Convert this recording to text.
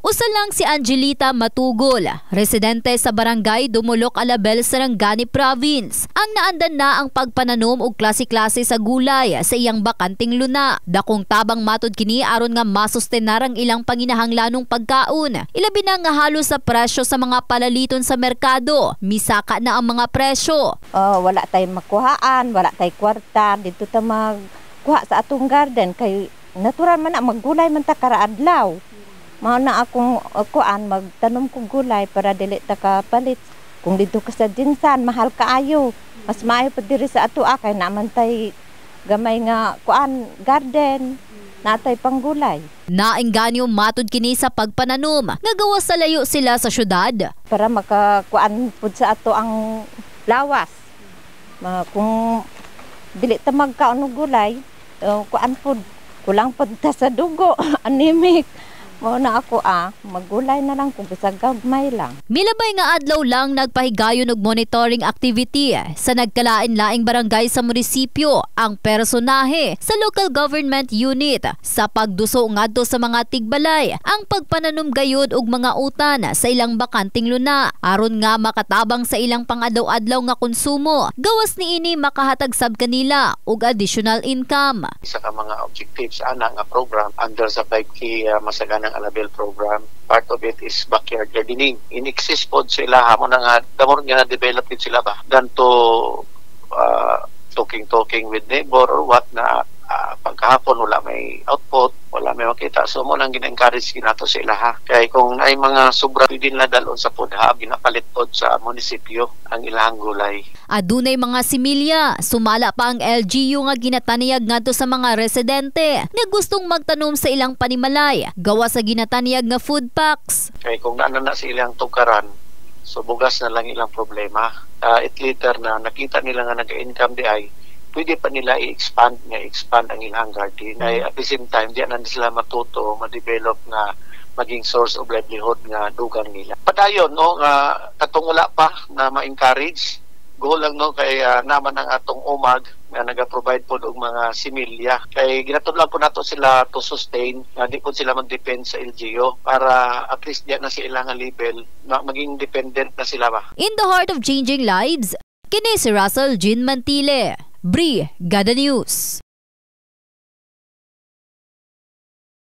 Usa lang si Angelita Matugol, residente sa barangay Dumulok, Alabel, Sarangani Province. Ang naandan na ang pagpananom og klase-klase sa gulay sa iyang bakanting luna. Dakong tabang matud kini aron nga masustenar ang ilang panginahanglanong pagkaon. Ilabi na nga halos sa presyo sa mga palaliton sa merkado. Misaka na ang mga presyo. Wala tayong makuhaan, wala tayong kwarta. Dito ta magkuha sa atong garden kay natural man na maggulay man ta karaadlaw. Mao na akong kuan magtanom kog gulay para dili ta kapalit. Kung dito ka sa Jinsan mahal kaayo. Mas maayo pa diri sa ato kay naman tay gamay nga kuan garden. Natay panggulay. Naengganyo matud kini sa pagpananom nga gawas sa layo sila sa syudad. Para makakuan pud sa ato ang lawas. Kung dili ta magkaon og gulay, kuan pud kulang pud ta sa dugo, anemic. Mao na ako maggulay na lang kung bisag gagmay lang. Milabay nga adlaw lang nagpahigayon og monitoring activity sa nagkalain-laing barangay sa munisipyo ang personahe sa local government unit sa pagduso ngadto sa mga tigbalay ang pagpananom gayud og mga utan sa ilang bakanting luna aron nga makatabang sa ilang pang-adlaw-adlaw nga konsumo. Gawas niini makahatag sab kanila og additional income. Isa ka mga objectives ana nga program under sa 5K Masaganang Alabel program. Part of it is backyard gardening. In-exist po sila, mo na nga, damor nga na-develop din sila ba? Than to talking with neighbor or what na pagkahapon wala may output, wala may makita. So mo nang gina-encourage ginato sila ha. Kaya kung ay mga sobra din na dalon sa pudha, ginapalit po sa munisipyo ang ilang gulay. Adunay mga similya, sumala pa ang LGU nga ginataniyag ngadto sa mga residente nga gustong magtanom sa ilang panimalay, gawa sa ginataniyag nga food packs. Kaya kung naano na sa ilang tukaran, so bugas na lang ilang problema. It later na nakita nila nga nag-income di ay, pwede pa nila i-expand ang ilang garden. At the same time, di na sila matuto, ma-develop nga maging source of livelihood nga dugang nila. Padayon, no, katong wala pa na ma-encourage, goal lang no kay naman ang atong umag nga naga-provide po og mga similya. Kay ginatudlan po nato sila to sustain, di po sila mag-depend sa LGU para at least di na sa ilang level maging dependent na sila ba. In the heart of changing lives, kini si Russell Jean Mantile, Brigada News.